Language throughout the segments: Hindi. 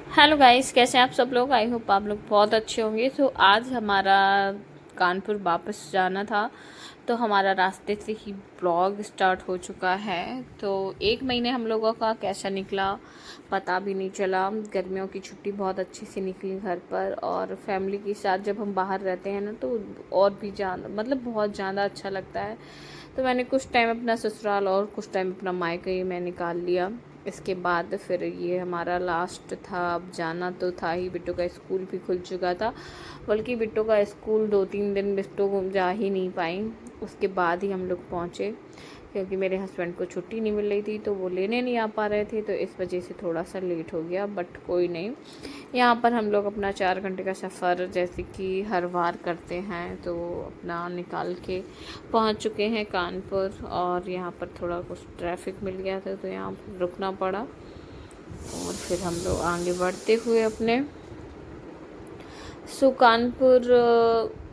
हेलो गाइस, कैसे हैं आप सब लोग। आई होप आप लोग बहुत अच्छे होंगे। तो आज हमारा कानपुर वापस जाना था, तो हमारा रास्ते से ही ब्लॉग स्टार्ट हो चुका है। तो 1 महीने हम लोगों का कैसा निकला पता भी नहीं चला। गर्मियों की छुट्टी बहुत अच्छी से निकली घर पर, और फैमिली के साथ जब हम बाहर रहते हैं ना तो और भी ज़्यादा बहुत ज़्यादा अच्छा लगता है। तो मैंने कुछ टाइम अपना ससुराल और कुछ टाइम अपना मायका मैं निकाल लिया। इसके बाद फिर ये हमारा लास्ट था। अब जाना तो था ही, बिट्टू का स्कूल भी खुल चुका था। बल्कि बिट्टू का स्कूल 2-3 दिन बिट्टू जा ही नहीं पाई, उसके बाद ही हम लोग पहुँचे, क्योंकि मेरे हस्बैंड को छुट्टी नहीं मिल रही थी तो वो लेने नहीं आ पा रहे थे। तो इस वजह से थोड़ा सा लेट हो गया, बट कोई नहीं। यहाँ पर हम लोग अपना 4 घंटे का सफ़र जैसे कि हर बार करते हैं तो अपना निकाल के पहुँच चुके हैं कानपुर। और यहाँ पर थोड़ा कुछ ट्रैफिक मिल गया था तो यहाँ पर रुकना पड़ा, और फिर हम लोग आगे बढ़ते हुए अपने कानपुर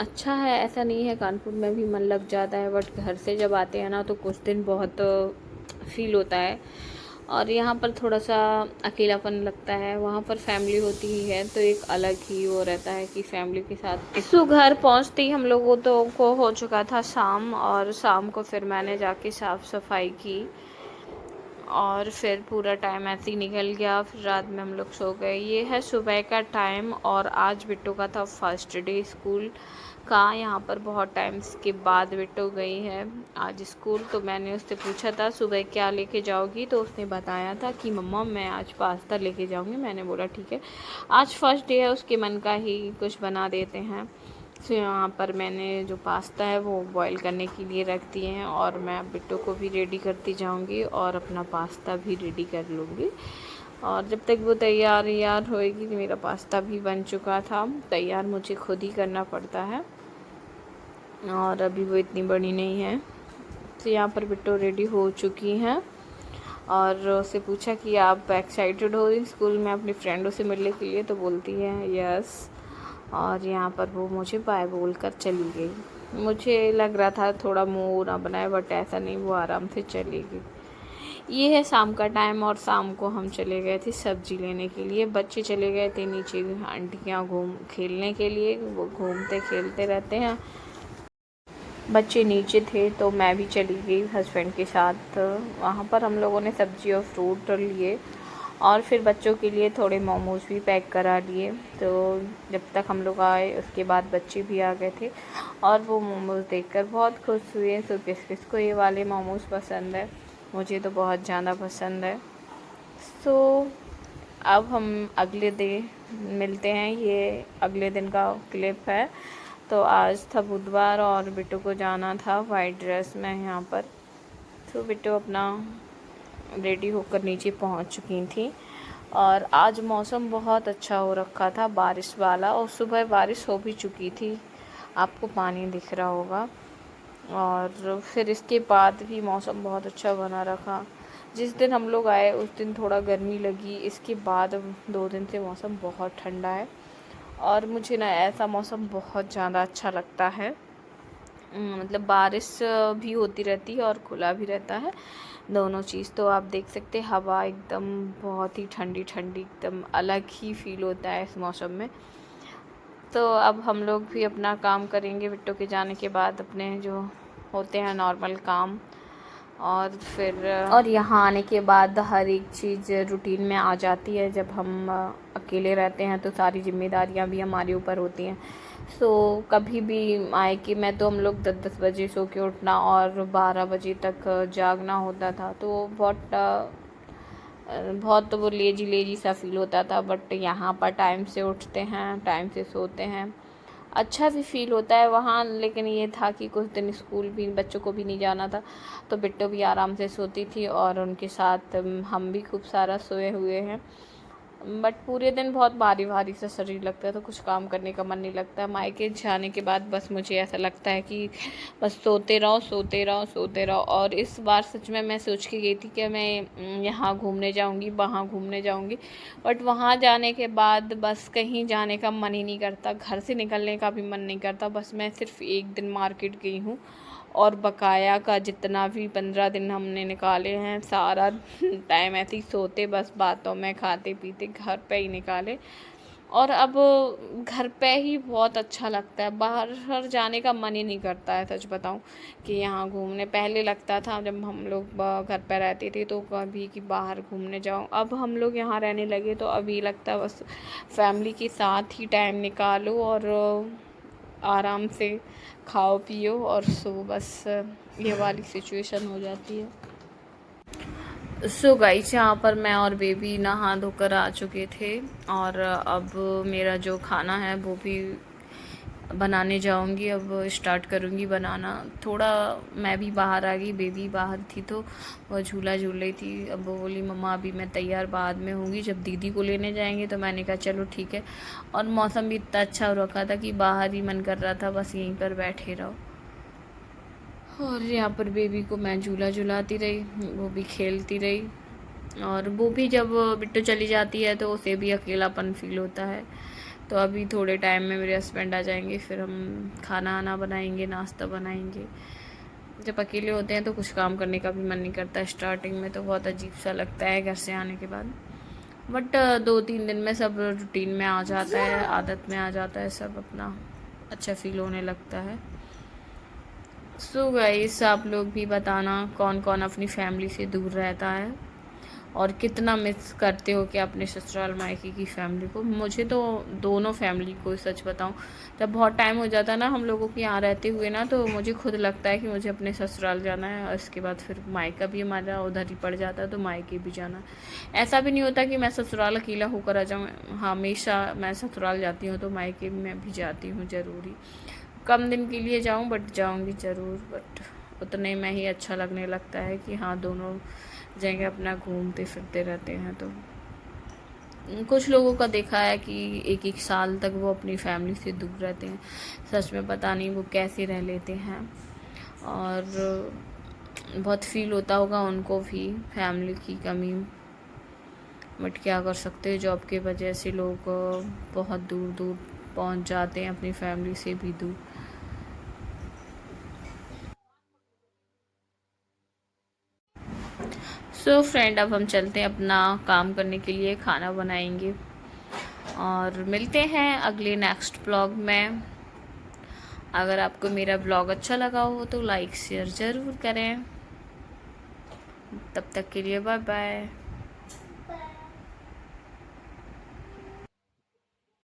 अच्छा है, ऐसा नहीं है, कानपुर में भी मन लग जाता है। बट घर से जब आते हैं ना तो कुछ दिन बहुत फील होता है, और यहाँ पर थोड़ा सा अकेलापन लगता है। वहाँ पर फैमिली होती ही है तो एक अलग ही वो रहता है कि फैमिली के साथ। घर पहुँचते ही हम लोगों तो को हो चुका था शाम, और शाम को फिर मैंने जाके साफ़ सफाई की, और फिर पूरा टाइम ऐसे ही निकल गया। फिर रात में हम लोग सो गए। ये है सुबह का टाइम, और आज बिट्टू का था फर्स्ट डे स्कूल का। यहाँ पर बहुत टाइम्स के बाद बिट्टू गई है आज स्कूल। तो मैंने उससे पूछा था सुबह क्या लेके जाओगी, तो उसने बताया था कि मम्मा मैं आज पास्ता लेके जाऊँगी। मैंने बोला ठीक है, आज फर्स्ट डे है, उसके मन का ही कुछ बना देते हैं। तो यहाँ पर मैंने जो पास्ता है वो बॉईल करने के लिए रख दिए हैं, और मैं बिट्टू को भी रेडी करती जाऊँगी और अपना पास्ता भी रेडी कर लूँगी। और जब तक वो तैयार होएगी तो मेरा पास्ता भी बन चुका था। तैयार मुझे खुद ही करना पड़ता है, और अभी वो इतनी बड़ी नहीं है। तो यहाँ पर बिट्टू रेडी हो चुकी हैं, और उससे पूछा कि आप एक्साइटेड हो स्कूल में अपनी फ्रेंडों से मिलने के लिए, तो बोलती है यस। और यहाँ पर वो मुझे बाय बोल कर चली गई। मुझे लग रहा था थोड़ा मुँह ना बनाए, बट ऐसा नहीं, वो आराम से चली गई। ये है शाम का टाइम, और शाम को हम चले गए थे सब्जी लेने के लिए। बच्चे चले गए थे नीचे आंटियाँ घूम खेलने के लिए, वो घूमते खेलते रहते हैं। बच्चे नीचे थे तो मैं भी चली गई हस्बैंड के साथ। वहाँ पर हम लोगों ने सब्ज़ी और फ्रूट लिए, और फिर बच्चों के लिए थोड़े मोमोज़ भी पैक करा लिए। तो जब तक हम लोग आए उसके बाद बच्चे भी आ गए थे, और वो मोमोज़ देखकर बहुत खुश हुए। तो किस को ये वाले मोमोज़ पसंद है, मुझे तो बहुत ज़्यादा पसंद है। सो अब हम अगले दिन मिलते हैं, ये अगले दिन का क्लिप है। तो आज था बुधवार, और बिट्टू को जाना था वाइट ड्रेस में यहाँ पर। तो बिट्टू अपना रेडी होकर नीचे पहुँच चुकी थी, और आज मौसम बहुत अच्छा हो रखा था, बारिश वाला, और सुबह बारिश हो भी चुकी थी, आपको पानी दिख रहा होगा। और फिर इसके बाद भी मौसम बहुत अच्छा बना रखा। जिस दिन हम लोग आए उस दिन थोड़ा गर्मी लगी, इसके बाद 2 दिन से मौसम बहुत ठंडा है, और मुझे ना ऐसा मौसम बहुत ज़्यादा अच्छा लगता है। मतलब बारिश भी होती रहती है और खुला भी रहता है, दोनों चीज़। तो आप देख सकते हैं हवा एकदम बहुत ही ठंडी ठंडी, एकदम अलग ही फील होता है इस मौसम में। तो अब हम लोग भी अपना काम करेंगे बिट्टू के जाने के बाद, अपने जो होते हैं नॉर्मल काम। और फिर और यहाँ आने के बाद हर एक चीज़ रूटीन में आ जाती है। जब हम अकेले रहते हैं तो सारी जिम्मेदारियाँ भी हमारे ऊपर होती हैं। कभी भी आए कि मैं तो हम लोग 10-10 बजे सो के उठना और 12 बजे तक जागना होता था, तो बहुत वो लेजी लेजी सा फील होता था। बट यहाँ पर टाइम से उठते हैं, टाइम से सोते हैं, अच्छा भी फील होता है वहाँ। लेकिन ये था कि कुछ दिन स्कूल भी बच्चों को भी नहीं जाना था, तो बिट्टू भी आराम से सोती थी, और उनके साथ हम भी खूब सारा सोए हुए हैं। बट पूरे दिन बहुत भारी भारी सा शरीर लगता है, तो कुछ काम करने का मन नहीं लगता। मायके जाने के बाद बस मुझे ऐसा लगता है कि बस सोते रहो सोते रहो सोते रहो। और इस बार सच में मैं सोच के गई थी कि मैं यहाँ घूमने जाऊँगी, वहाँ घूमने जाऊँगी, बट वहाँ जाने के बाद बस कहीं जाने का मन ही नहीं करता, घर से निकलने का भी मन नहीं करता। बस मैं सिर्फ एक दिन मार्केट गई हूँ, और बकाया का जितना भी 15 दिन हमने निकाले हैं सारा टाइम ऐसे ही सोते, बस बातों में, खाते पीते घर पे ही निकाले। और अब घर पे ही बहुत अच्छा लगता है, बाहर जाने का मन ही नहीं करता है सच बताऊं कि यहाँ घूमने। पहले लगता था जब हम लोग घर पे रहते थे तो कभी कि बाहर घूमने जाओ, अब हम लोग यहाँ रहने लगे तो अभी लगता है बस फैमिली के साथ ही टाइम निकालो और आराम से खाओ पियो और सो, बस ये वाली सिचुएशन हो जाती है। सो गाइस, यहाँ पर मैं और बेबी नहा धोकर आ चुके थे और अब मेरा जो खाना है वो भी बनाने जाऊंगी, अब स्टार्ट करूंगी बनाना। थोड़ा मैं भी बाहर आ गई, बेबी बाहर थी तो वो झूला झूल रही थी। अब वो बोली मम्मा अभी मैं तैयार बाद में होंगी जब दीदी को लेने जाएंगे, तो मैंने कहा चलो ठीक है। और मौसम भी इतना अच्छा हो रखा था कि बाहर ही मन कर रहा था बस यहीं पर बैठे रहो। और यहाँ पर बेबी को मैं झूला झुलाती रही, वो भी खेलती रही। और वो भी जब बिट्टू चली जाती है तो उसे भी अकेलापन फील होता है। तो अभी थोड़े टाइम में मेरे हस्बैंड आ जाएंगे, फिर हम खाना आना बनाएंगे, नाश्ता बनाएंगे। जब अकेले होते हैं तो कुछ काम करने का भी मन नहीं करता। स्टार्टिंग में तो बहुत अजीब सा लगता है घर से आने के बाद, बट 2-3 दिन में सब रूटीन में आ जाता है, आदत में आ जाता है, सब अपना अच्छा फील होने लगता है। सो गाइस, आप लोग भी बताना कौन कौन अपनी फैमिली से दूर रहता है और कितना मिस करते हो कि अपने ससुराल मायके की फैमिली को। मुझे तो दोनों फैमिली को सच बताऊं, जब बहुत टाइम हो जाता है ना हम लोगों के यहाँ रहते हुए ना, तो मुझे खुद लगता है कि मुझे अपने ससुराल जाना है और इसके बाद फिर मायका भी हमारा उधर ही पड़ जाता है, तो मायके भी जाना है। ऐसा भी नहीं होता कि मैं ससुराल अकेला होकर आ जाऊँ, हमेशा मैं ससुराल जाती हूँ तो मायके में भी जाती हूँ ज़रूरी। कम दिन के लिए जाऊँ बट जाऊँगी ज़रूर, बट उतने में ही अच्छा लगने लगता है कि हाँ दोनों जगह अपना घूमते फिरते रहते हैं। तो कुछ लोगों का देखा है कि 1-1 साल तक वो अपनी फैमिली से दूर रहते हैं। सच में पता नहीं वो कैसे रह लेते हैं, और बहुत फील होता होगा उनको भी फैमिली की कमी। बट क्या कर सकते हैं, जॉब की वजह से लोग बहुत दूर दूर पहुंच जाते हैं, अपनी फैमिली से भी दूर। सो फ्रेंड, अब हम चलते हैं अपना काम करने के लिए, खाना बनाएंगे और मिलते हैं अगले नेक्स्ट ब्लॉग में। अगर आपको मेरा ब्लॉग अच्छा लगा हो तो लाइक शेयर ज़रूर करें। तब तक के लिए बाय बाय।